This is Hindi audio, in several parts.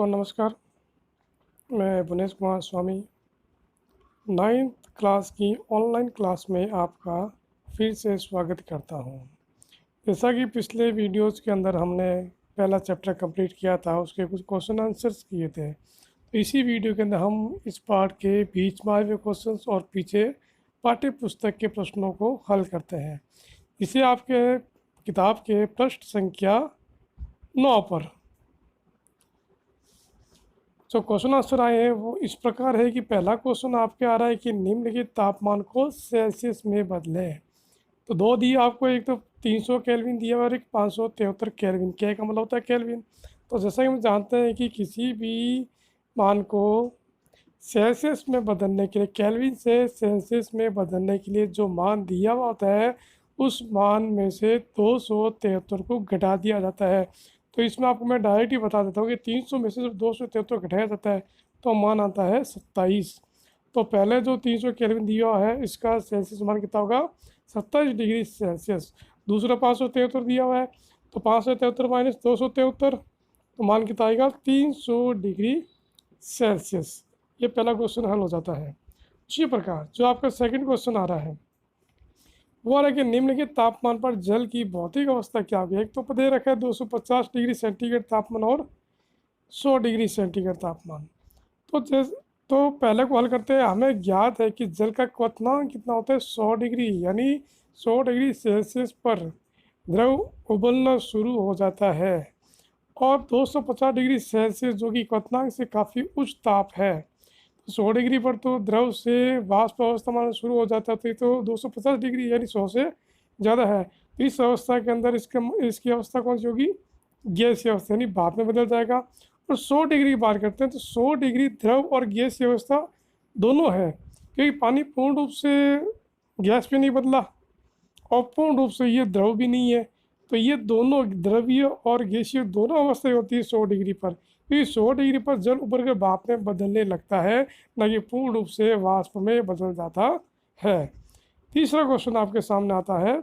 को नमस्कार। मैं भुवनेश कुमार स्वामी 9th क्लास की ऑनलाइन क्लास में आपका फिर से स्वागत करता हूं। जैसा कि पिछले वीडियोस के अंदर हमने पहला चैप्टर कंप्लीट किया था, उसके कुछ क्वेश्चन आंसर्स किए थे। तो इसी वीडियो के अंदर हम इस पार्ट के बीच में आए हुए क्वेश्चंस और पीछे पाठ्य पुस्तक के प्रश्नों को हल करते हैं। इसे आपके किताब के पृष्ठ संख्या 9 पर जो क्वेश्चन आंसर आए हैं वो इस प्रकार है कि पहला क्वेश्चन आपके आ रहा है कि निम्नलिखित तापमान को सेल्सियस में बदलें। तो दो दिए आपको, एक तो 300 केल्विन दिया और एक 573 केल्विन। क्या का मतलब होता है केल्विन। तो जैसा कि हम जानते हैं कि किसी भी मान को सेल्सियस में बदलने के लिए, केल्विन से सेल्सियस में बदलने के लिए जो मान दिया हुआ होता है उस मान में से 273 को घटा दिया जाता है। तो इसमें आपको मैं डायरेक्ट ही बता देता हूँ कि 300 में से जब 273 घटाया जाता है तो मान आता है 27। तो पहले जो 300 केल्विन दिया हुआ है इसका सेल्सियस मान कितना होगा, 27 डिग्री सेल्सियस। दूसरा 573 दिया हुआ है तो 573 माइनस 273 तो मान कितना आएगा, 300 डिग्री सेल्सियस। ये पहला क्वेश्चन हल हो जाता है। इसी प्रकार जो आपका सेकंड क्वेश्चन आ रहा है वो आ रहा है कि निम्नलिखित तापमान पर जल की भौतिक अवस्था क्या होगी। एक तो दे रखा है 250 डिग्री सेंटीग्रेड तापमान और 100 डिग्री सेंटीग्रेड तापमान। तो पहले को हल करते हैं। हमें ज्ञात है कि जल का क्वथनांक कितना होता है, 100 डिग्री, यानी 100 डिग्री सेल्सियस पर द्रव उबलना शुरू हो जाता है और 250 डिग्री सेल्सियस जो कि क्वथनांक से काफ़ी उच्च ताप है, 100 डिग्री पर तो द्रव से वाष्प अवस्था माना शुरू हो जाता है। तो ये तो 250 डिग्री यानी 100 से ज़्यादा है। तो इस अवस्था के अंदर इसकी अवस्था कौन सी होगी, गैसीय अवस्था, यानी भाप में बदल जाएगा। और 100 डिग्री की बात करते हैं तो 100 डिग्री द्रव और गैसीय अवस्था दोनों है, क्योंकि पानी पूर्ण रूप से गैस में नहीं बदला और पूर्ण रूप से ये द्रव भी नहीं है। तो ये दोनों द्रवीय और गैसीय दोनों अवस्थाएं होती है 100 डिग्री पर। तो 100 डिग्री पर जल उबर कर भाप में बदलने लगता है, न कि पूर्ण रूप से वाष्प में बदल जाता है। तीसरा क्वेश्चन आपके सामने आता है,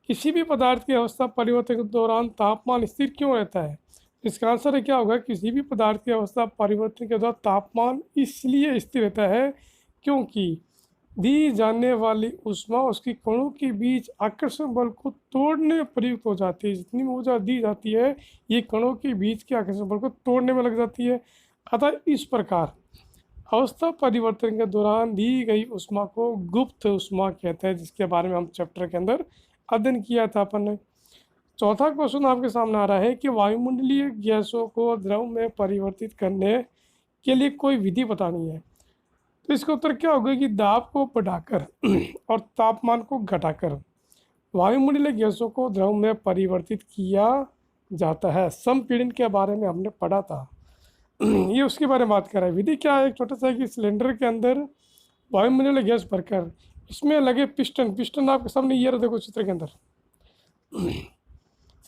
किसी भी पदार्थ की अवस्था परिवर्तन के दौरान तापमान स्थिर क्यों रहता है। इसका आंसर है क्या होगा, किसी भी पदार्थ की अवस्था परिवर्तन के दौरान तापमान इसलिए स्थिर रहता है क्योंकि दी जाने वाली ऊष्मा उसकी कणों के बीच आकर्षण बल को तोड़ने में प्रयुक्त हो जाती है। जितनी ऊर्जा दी जाती है ये कणों के बीच के आकर्षण बल को तोड़ने में लग जाती है। अतः इस प्रकार अवस्था परिवर्तन के दौरान दी गई ऊष्मा को गुप्त ऊष्मा कहते हैं, जिसके बारे में हम चैप्टर के अंदर अध्ययन किया था अपन ने। चौथा क्वेश्चन आपके सामने आ रहा है कि वायुमंडलीय गैसों को द्रव में परिवर्तित करने के लिए कोई विधि बतानी है। तो इसका उत्तर क्या होगा कि दाब को बढ़ाकर और तापमान को घटाकर वायुमंडलीय गैसों को द्रव में परिवर्तित किया जाता है। संपीड़न के बारे में हमने पढ़ा था ये उसके बारे में बात कर रहा है। विधि क्या है, एक छोटा सा कि सिलेंडर के अंदर वायुमंडलीय गैस भरकर इसमें लगे पिस्टन आपके सामने ये रहा, देखो चित्र के अंदर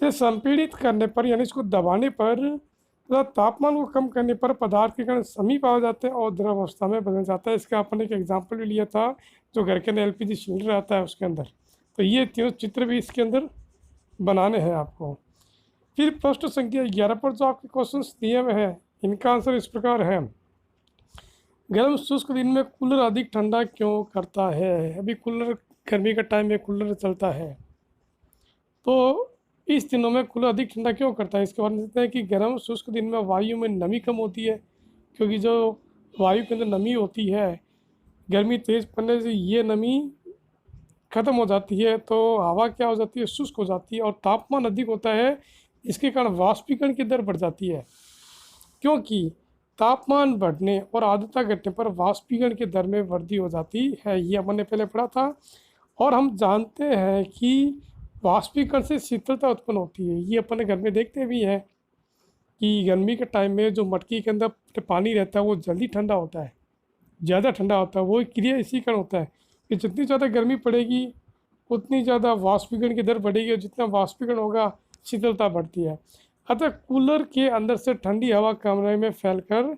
से संपीड़ित करने पर, यानी इसको दबाने पर तथा तापमान को कम करने पर पदार्थ के कण समीप आ जाते हैं और द्रव अवस्था में बदल जाता है। इसका अपन एक एग्जाम्पल भी लिया था जो घर के अंदर LPG सिलेंडर आता है उसके अंदर। तो ये तीनों चित्र भी इसके अंदर बनाने हैं आपको। फिर प्रश्न संख्या 11 पर जो आपके क्वेश्चन दिए हुए हैं इनका आंसर इस प्रकार है, गर्म शुष्क दिन में कूलर अधिक ठंडा क्यों करता है। अभी कूलर गर्मी का टाइम में कूलर चलता है, तो इस दिनों में कूलर अधिक ठंडा क्यों करता है। इसके बारे में देखते हैं कि गर्म शुष्क दिन में वायु में नमी कम होती है, क्योंकि जो वायु के अंदर नमी होती है गर्मी तेज़ पड़ने से ये नमी खत्म हो जाती है, तो हवा क्या हो जाती है, शुष्क हो जाती है। और तापमान अधिक होता है, इसके कारण वाष्पीकरण की दर बढ़ जाती है, क्योंकि तापमान बढ़ने और आर्द्रता घटने पर वाष्पीकरण की दर में वृद्धि हो जाती है। ये हमने पहले पढ़ा था। और हम जानते हैं कि वाष्पीकरण से शीतलता उत्पन्न होती है। ये अपन घर में देखते भी हैं कि गर्मी के टाइम में जो मटकी के अंदर पानी रहता है वो जल्दी ठंडा होता है, ज़्यादा ठंडा होता है। वो क्रिया इसी कारण होता है कि जितनी ज़्यादा गर्मी पड़ेगी उतनी ज़्यादा वाष्पीकरण की दर बढ़ेगी और जितना वाष्पीकरण होगा शीतलता बढ़ती है। अतः कूलर के अंदर से ठंडी हवा कमरे में फैलकर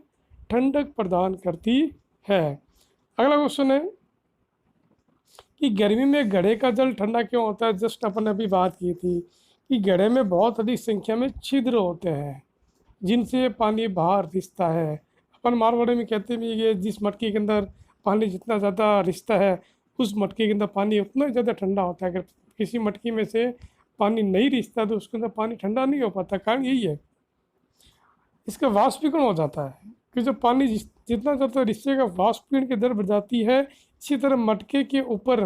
ठंडक प्रदान करती है। अगला क्वेश्चन है कि गर्मी में घड़े का जल ठंडा क्यों होता है। जस्ट अपन ने अभी बात की थी कि घड़े में बहुत अधिक संख्या में छिद्र होते हैं, जिनसे पानी बाहर रिसता है। अपन मारवाड़ी में कहते भी कि जिस मटके के अंदर पानी जितना ज़्यादा रिसता है उस मटके के अंदर पानी उतना ही ज़्यादा ठंडा होता है। अगर किसी मटकी में से पानी नहीं रिसता तो उसके अंदर पानी ठंडा नहीं हो पाता। कारण यही है, इसका वाष्पीकरण हो जाता है कि जो पानी जितना ज़्यादा रिसेगा वाष्पीकरण की दर बढ़ जाती है। इसी तरह मटके के ऊपर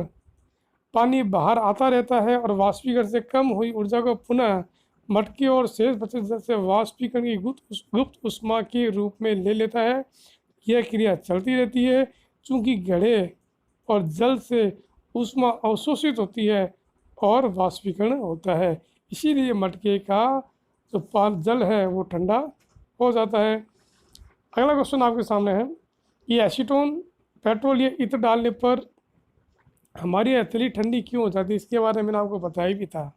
पानी बाहर आता रहता है और वाष्पीकरण से कम हुई ऊर्जा को पुनः मटके और शेष बचे जल से वाष्पीकरण की गुप्त ऊष्मा के रूप में ले लेता है। यह क्रिया चलती रहती है चूँकि घड़े और जल से ऊष्मा अवशोषित होती है और वाष्पीकरण होता है। इसीलिए मटके का जो जल है वो ठंडा हो जाता है। अगला क्वेश्चन आपके सामने है, ये एसीटोन पेट्रोल या इत्र डालने पर हमारी हथेली ठंडी क्यों हो जाती है? इसके बारे में मैंने आपको बताया भी था।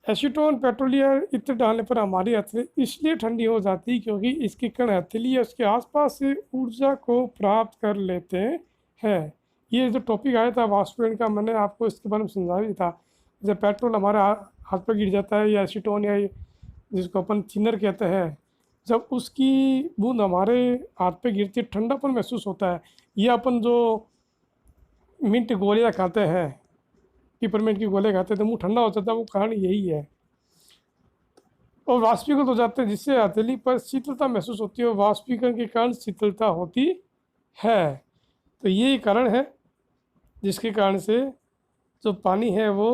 एसीटोन पेट्रोल या इत्र डालने पर हमारी हथेली इसलिए ठंडी हो जाती है क्योंकि इसके कण हथेली या उसके आसपास से ऊर्जा को प्राप्त कर लेते हैं। ये जो टॉपिक आया था वाष्पीकरण का, मैंने आपको इसके बारे में समझाया भी था। जब पेट्रोल हमारे हाथ पर गिर जाता है या एसीटोन या जिसको अपन थिनर कहते हैं, जब उसकी बूंद हमारे हाथ पे गिरती है ठंडापन महसूस होता है। ये अपन जो मिंट गोलियाँ खाते हैं, पिपरमिंट की गोलियाँ खाते हैं तो मुंह ठंडा हो जाता है, वो कारण यही है। और वाष्पीकरण हो जाते हैं जिससे हथेली पर शीतलता महसूस होती है और वाष्पीकरण के कारण शीतलता होती है। तो यही कारण है जिसके कारण से जो पानी है वो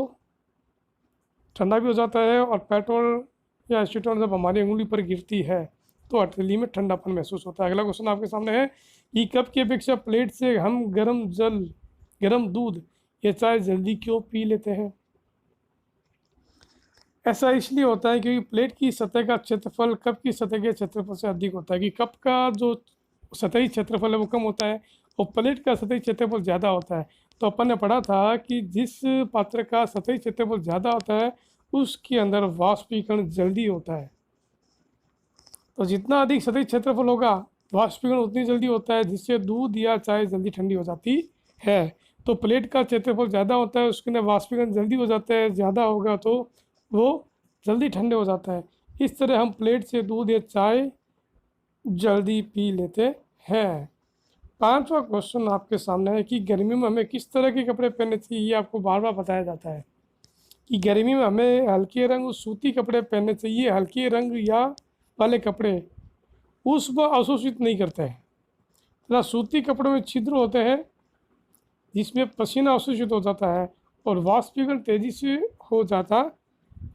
ठंडा भी हो जाता है और पेट्रोल या एसीटोन जब हमारी उंगली पर गिरती है तो हथेली में ठंडापन महसूस होता है। अगला क्वेश्चन आपके सामने है कि कप की अपेक्षा प्लेट से हम गर्म दूध या चाय जल्दी क्यों पी लेते हैं? ऐसा इसलिए होता है क्योंकि प्लेट की सतह का क्षेत्रफल कप की सतह के क्षेत्रफल से अधिक होता है। कि कप का जो सतही क्षेत्रफल है वो कम होता है और प्लेट का सतही क्षेत्रफल ज़्यादा होता है। तो अपन ने पढ़ा था कि जिस पात्र का सतही क्षेत्रफल ज़्यादा होता है उसके अंदर वाष्पीकरण जल्दी होता है। तो जितना अधिक सतही क्षेत्रफल होगा वाष्पीकरण उतनी जल्दी होता है जिससे दूध या चाय जल्दी ठंडी हो जाती है। तो प्लेट का क्षेत्रफल ज़्यादा होता है उसके अंदर वाष्पीकरण जल्दी हो जाता है, ज़्यादा होगा तो वो जल्दी ठंडे हो जाता है। इस तरह हम प्लेट से दूध या चाय जल्दी पी लेते हैं। पांचवा क्वेश्चन आपके सामने है कि गर्मी में हमें किस तरह के कपड़े पहनने चाहिए? ये आपको बार बार बताया जाता है कि गर्मी में हमें हल्के रंग और सूती कपड़े पहनने चाहिए। हल्के रंग या वाले कपड़े ऊष्मा अवशोषित नहीं करते हैं तथा सूती कपड़ों में छिद्र होते हैं जिसमें पसीना अवशोषित हो जाता है और वाष्पीकरण तेजी से हो जाता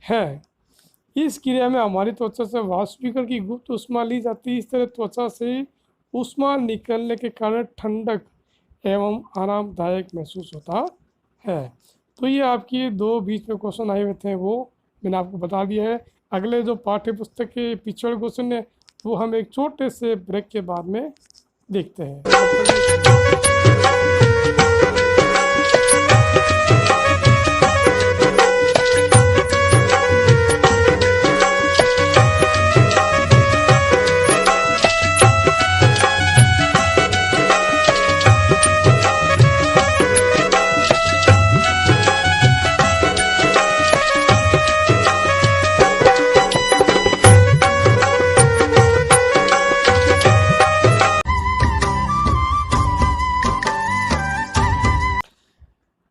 है। इस क्रिया में हमारी त्वचा से वाष्पीकरण की गुप्त ऊष्मा ली जाती है। इस तरह त्वचा से ऊष्मा निकलने के कारण ठंडक एवं आरामदायक महसूस होता है। तो ये आपकी दो बीच में क्वेश्चन आए हुए थे वो मैंने आपको बता दिया है। अगले जो पाठ्य पुस्तक के पीछे वाले क्वेश्चन है वो हम एक छोटे से ब्रेक के बाद में देखते हैं।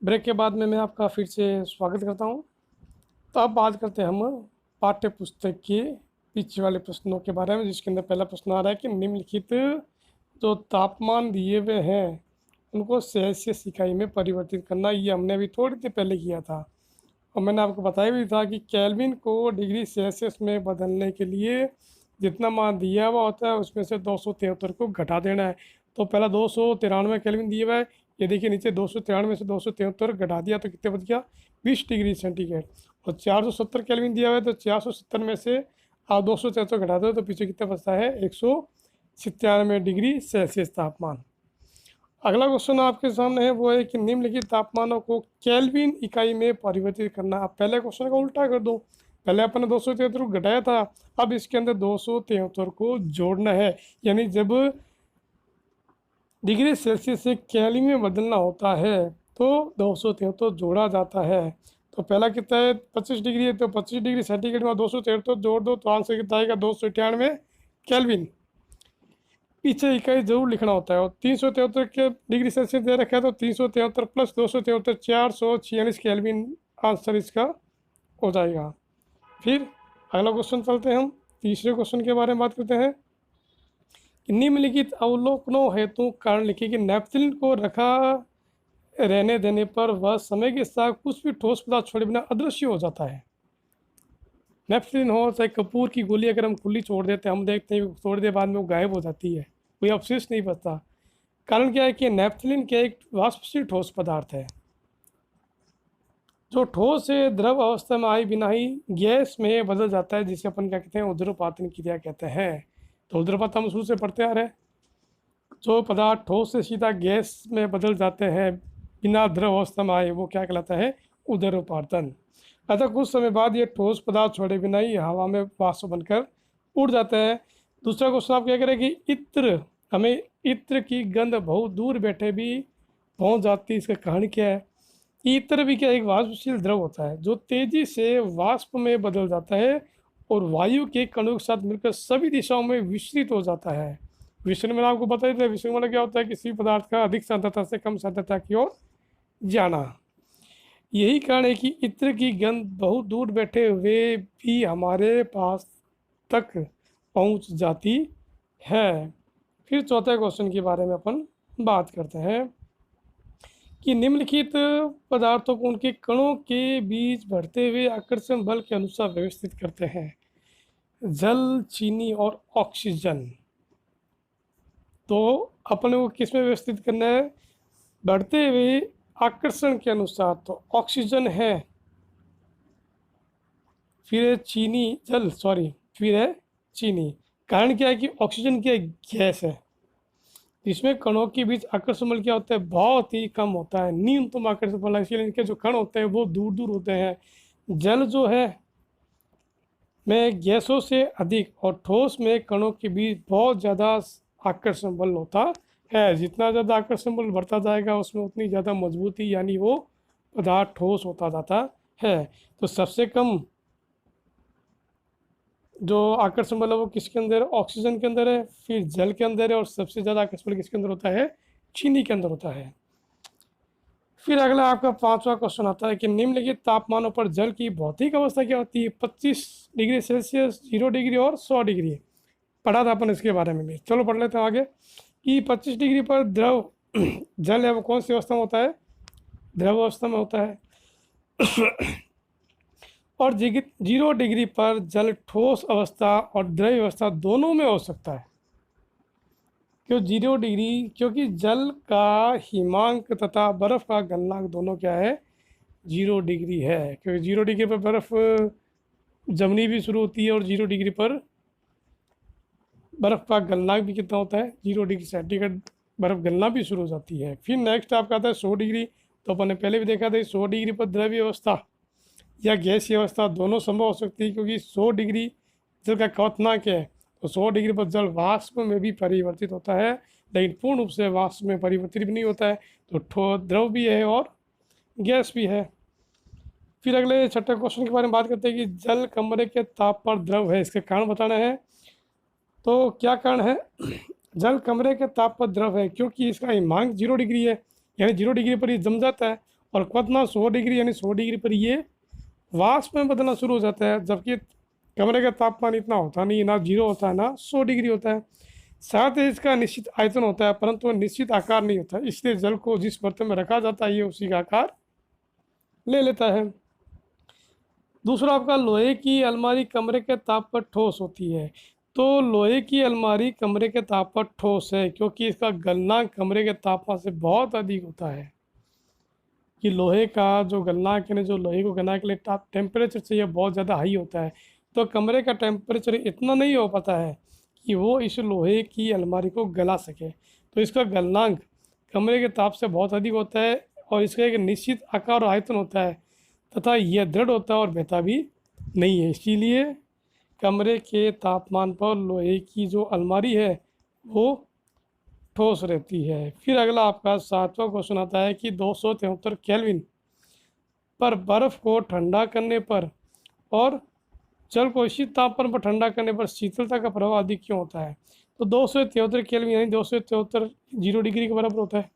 ब्रेक के बाद में मैं आपका फिर से स्वागत करता हूं। तो अब बात करते हैं हम पाठ्य पुस्तक के पीछे वाले प्रश्नों के बारे में, जिसके अंदर पहला प्रश्न आ रहा है कि निम्नलिखित जो तापमान दिए हुए हैं उनको सेल्सियस इकाई में परिवर्तित करना। ये हमने अभी थोड़ी देर पहले किया था और मैंने आपको बताया भी था कि केल्विन को डिग्री सेल्सियस में बदलने के लिए जितना मान दिया हुआ होता है उसमें से 273 को घटा देना है। तो पहला 293 केल्विन दिया हुआ है, ये देखिए नीचे 293 से 273 घटा दिया तो कितने बच गया 20 डिग्री सेंटीग्रेड। और 470 केल्विन दिया हुआ है तो 470 में से आप 273 घटा दो तो पीछे कितना बचता है 197 डिग्री सेल्सियस तापमान। अगला क्वेश्चन आपके सामने है वो है कि निम्नलिखित तापमानों को केल्विन इकाई में परिवर्तित करना। आप पहले क्वेश्चन का उल्टा कर दो, पहले अपन ने 273 घटाया था, अब इसके अंदर 273 को जोड़ना है। यानी जब डिग्री सेल्सियस से केल्विन में बदलना होता है तो 273 जोड़ा जाता है। तो पहला कितना है 25 डिग्री है, तो 25 डिग्री सेंटीग्रेड में 273 जोड़ दो तो आंसर कितना आएगा 298 केल्विन। पीछे इकाई जरूर लिखना होता है। और 373 के डिग्री सेल्सियस दे रखा है, तो 373 प्लस 273 446 केल्विन आंसर इसका हो जाएगा। फिर अगला क्वेश्चन चलते हैं, हम तीसरे क्वेश्चन के बारे में बात करते हैं कि निम्नलिखित अवलोकनों हेतु कारण लिखिए कि नेपथलीन को रखा रहने देने पर वह समय के साथ कुछ भी ठोस पदार्थ छोड़े बिना अदृश्य हो जाता है। नेपथलीन हो चाहे कपूर की गोली, अगर हम खुली छोड़ देते हैं, हम देखते हैं थोड़ी देर बाद में वो गायब हो जाती है, कोई अवशेष नहीं बचता। कारण क्या है कि नेपथलीन क्या एक वाष्पशील ठोस पदार्थ है जो ठोस से द्रव अवस्था में आए बिना ही गैस में बदल जाता है, जिसे अपन क्या कहते हैं ऊर्ध्वपातन क्रिया कहते हैं। तो ऊर्ध्वपात हम शुरू से पढ़ते आ रहे हैं, जो पदार्थ ठोस से सीधा गैस में बदल जाते हैं बिना द्रव अवस्था में आए, वो क्या कहलाता है ऊर्ध्वपातन। अतः कुछ समय बाद ये ठोस पदार्थ छोड़े बिना ही हवा में वाष्प बनकर उड़ जाता है। दूसरा क्वेश्चन आप क्या करें कि इत्र, हमें इत्र की गंध बहुत दूर बैठे भी पहुंच जाती है, इसका कारण क्या है। इत्र भी क्या एक वाष्पशील द्रव होता है जो तेजी से वाष्प में बदल जाता है और वायु के कणों के साथ मिलकर सभी दिशाओं में विस्तृत हो जाता है। विषय में आपको बता देते हैं, विषय में क्या होता है किसी पदार्थ का अधिक सांद्रता से कम सांद्रता की ओर जाना। यही कारण है कि इत्र की गंध बहुत दूर बैठे हुए भी हमारे पास तक पहुंच जाती है। फिर चौथे क्वेश्चन के बारे में अपन बात करते हैं कि निम्नलिखित पदार्थों को उनके कणों के बीच बढ़ते हुए आकर्षण बल के अनुसार व्यवस्थित करते हैं। जल, चीनी और ऑक्सीजन। तो अपन को किस में व्यवस्थित करना है, बढ़ते हुए आकर्षण के अनुसार। तो ऑक्सीजन है, फिर है चीनी, जल सॉरी, फिर है चीनी। कारण क्या है कि ऑक्सीजन क्या गैस है जिसमें कणों के बीच आकर्षण बल क्या होता है बहुत ही कम होता है, न्यूनतम आकर्षण बल, इसलिए इनके जो कण होते हैं वो दूर दूर होते हैं। जल जो है में गैसों से अधिक और ठोस में कणों के बीच बहुत ज़्यादा आकर्षण बल होता है। जितना ज़्यादा आकर्षण बल बढ़ता जाएगा उसमें उतनी ज़्यादा मजबूती यानी वो पदार्थ ठोस होता जाता है। तो सबसे कम जो आकर्षण बल है वो किसके अंदर है, ऑक्सीजन के अंदर है, फिर जल के अंदर है, और सबसे ज़्यादा आकर्षण बल किसके अंदर होता है, चीनी के अंदर होता है। फिर अगला आपका पांचवा क्वेश्चन आता है कि निम्नलिखित तापमानों पर जल की भौतिक अवस्था क्या होती है। 25 डिग्री सेल्सियस, 0 डिग्री और 100 डिग्री। पढ़ा था अपन इसके बारे में भी, चलो पढ़ लेते हैं आगे कि 25 डिग्री पर द्रव जल है वो कौन सी अवस्था में होता है, द्रव अवस्था में होता है। और 0 डिग्री पर जल ठोस अवस्था और द्रव अवस्था दोनों में हो सकता है। क्यों 0 डिग्री, क्योंकि जल का हिमांक तथा बर्फ का गलनांक दोनों क्या है 0 डिग्री है। क्योंकि 0 डिग्री पर बर्फ जमनी भी शुरू होती है और 0 डिग्री पर बर्फ का गलनांक भी कितना होता है 0 डिग्री सेंटीग्रेड बर्फ गलना भी शुरू हो जाती है। फिर नेक्स्ट आपका आता है 100 डिग्री। तो अपन ने पहले भी देखा था 100 डिग्री पर द्रव्य अवस्था या गैसीय अवस्था दोनों संभव हो सकती है, क्योंकि 100 डिग्री जल का क्वथनांक है। तो 100 डिग्री पर जल वाष्प में भी परिवर्तित होता है, लेकिन पूर्ण रूप से वाष्प में परिवर्तित भी नहीं होता है। तो द्रव भी है और गैस भी है। फिर अगले छठे क्वेश्चन के बारे में बात करते हैं कि जल कमरे के ताप पर द्रव है, इसके कारण बताना है। तो क्या कारण है, जल कमरे के ताप पर द्रव है क्योंकि इसका हिमांक 0 डिग्री है, यानी 0 डिग्री पर ये जम जाता है, और क्वथनांक 100 डिग्री यानी 100 डिग्री पर ये वाष्प में बदलना शुरू हो जाता है। जबकि कमरे का तापमान इतना होता नहीं, ना 0 होता है ना 100 डिग्री होता है। साथ ही इसका निश्चित आयतन होता है परंतु निश्चित आकार नहीं होता, इसलिए जल को जिस बर्तन में रखा जाता है ये उसी का आकार ले लेता है। दूसरा आपका लोहे की अलमारी कमरे के ताप पर ठोस होती है। तो लोहे की अलमारी कमरे के ताप पर ठोस है क्योंकि इसका गलनांक कमरे के तापमान से बहुत अधिक होता है। कि लोहे का जो गलनांक है, जो लोहे को गलना के लिए टेम्परेचर चाहिए बहुत ज़्यादा हाई होता है, तो कमरे का टेम्परेचर इतना नहीं हो पाता है कि वो इस लोहे की अलमारी को गला सके। तो इसका गलनांक कमरे के ताप से बहुत अधिक होता है और इसका एक निश्चित आकार और आयतन होता है तथा यह दृढ़ होता है और बहता भी नहीं है। इसीलिए कमरे के तापमान पर लोहे की जो अलमारी है वो ठोस रहती है। फिर अगला आपका 7वां क्वेश्चन आता है कि 273 केल्विन पर बर्फ़ को ठंडा करने पर और जल को इसी तापमान पर ठंडा करने पर शीतलता का प्रभाव अधिक क्यों होता है? तो 273 केल्विन यानी 273 0 डिग्री के बराबर होता है।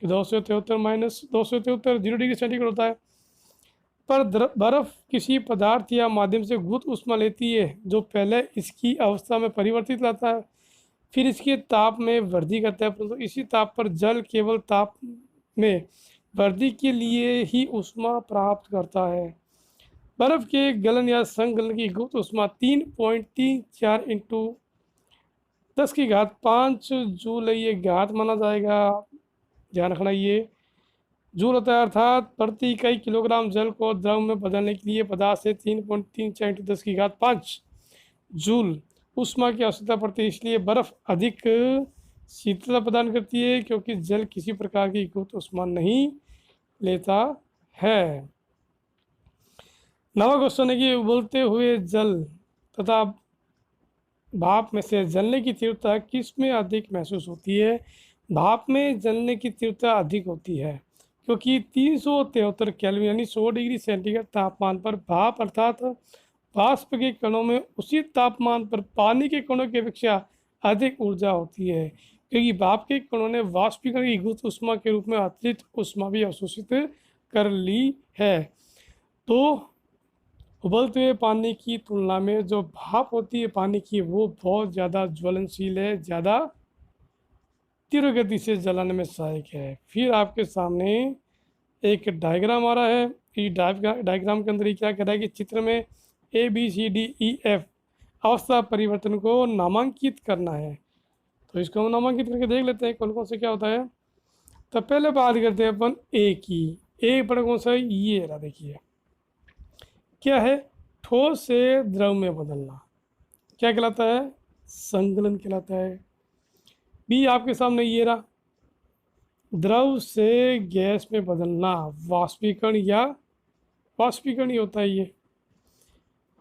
273 माइनस 273 0 डिग्री सेंटीग्रेड होता है। पर बर्फ किसी पदार्थ या माध्यम से गुरुत ऊष्मा लेती है जो पहले इसकी अवस्था में परिवर्तित लाता है, फिर इसके ताप में वृद्धि करता है, परंतु इसी ताप पर जल केवल ताप में वृद्धि के लिए ही ऊष्मा प्राप्त करता है। बर्फ के गलन या संगलन की गुप्त ऊष्मा 3.34 इंटू 10⁵ जूल ये घात माना जाएगा। ध्यान रखना, ये जूल होता है, अर्थात प्रति इकाई किलोग्राम जल को द्रव में बदलने के लिए पदार्थ से 3.34 इंटू 10⁵5 जूल ऊष्मा की आवश्यकता पड़ती है। इसलिए बर्फ अधिक शीतलता प्रदान करती है क्योंकि जल किसी प्रकार की गुप्त ऊष्मा नहीं लेता है। 9वां क्वेश्चन है कि उबलते हुए जल तथा भाप में से जलने की तीव्रता किस में अधिक महसूस होती है? भाप में जलने की तीव्रता अधिक होती है क्योंकि 373 केल्विन यानी 100 डिग्री सेंटीग्रेड तापमान पर भाप अर्थात वाष्प के कणों में उसी तापमान पर पानी के कणों की अपेक्षा अधिक ऊर्जा होती है, क्योंकि भाप के कणों ने वाष्पीकरण की गुप्त ऊष्मा के रूप में अतिरिक्त ऊष्मा भी अवशोषित कर ली है। तो उबलते हुए पानी की तुलना में जो भाप होती है पानी की वो बहुत ज़्यादा ज्वलनशील है, ज़्यादा तीव्र गति से जलाने में सहायक है। फिर आपके सामने एक डायग्राम आ रहा है। इस डायग्राम के अंदर ही क्या कह रहा है कि चित्र में ABCDEF अवस्था परिवर्तन को नामांकित करना है। तो इसको हम नामांकित करके देख लेते हैं कौन कौन से क्या होता है। तो पहले बात करते हैं अपन ए की। ए पर कौन सा है? ये रहा, देखिए क्या है? ठोस से द्रव में बदलना क्या कहलाता है? संगलन कहलाता है। बी आपके सामने ये रहा, द्रव से गैस में बदलना वाष्पीकरण या वाष्पीकरण ही होता है ये।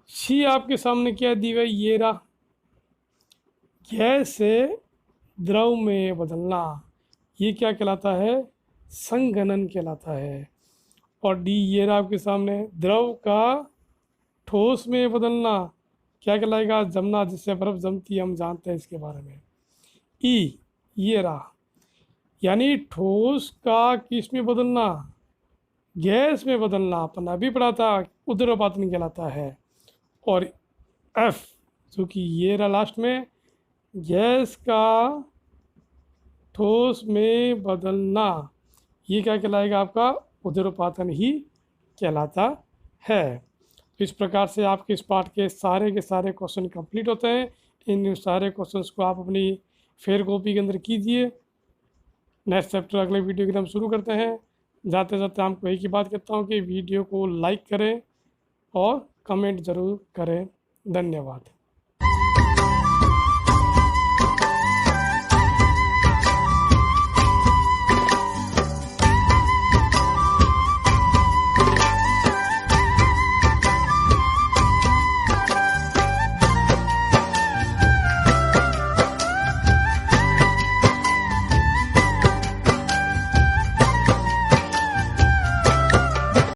सी आपके सामने क्या दी हुई? ये रहा, गैस से द्रव में बदलना, ये क्या कहलाता है? संघनन कहलाता है। और डी ये रहा आपके सामने, द्रव का ठोस में बदलना क्या कहलाएगा? जमना, जिससे बर्फ जमती है, हम जानते हैं इसके बारे में। ई ये रहा, यानी ठोस का किस में बदलना? गैस में बदलना, अपन अभी पढ़ा था, उदरपातन कहलाता है। और एफ जो कि ये रहा लास्ट में, गैस का ठोस में बदलना, ये क्या कहलाएगा? आपका उदरपातन ही कहलाता है। तो इस प्रकार से आपके इस पाठ के सारे क्वेश्चन कंप्लीट होते हैं। इन सारे क्वेश्चंस को आप अपनी फेयर कॉपी के अंदर कीजिए। नेक्स्ट चैप्टर अगले वीडियो के हम शुरू करते हैं। जाते जाते आपको एक ही बात कहता हूँ कि वीडियो को लाइक करें और कमेंट ज़रूर करें। धन्यवाद।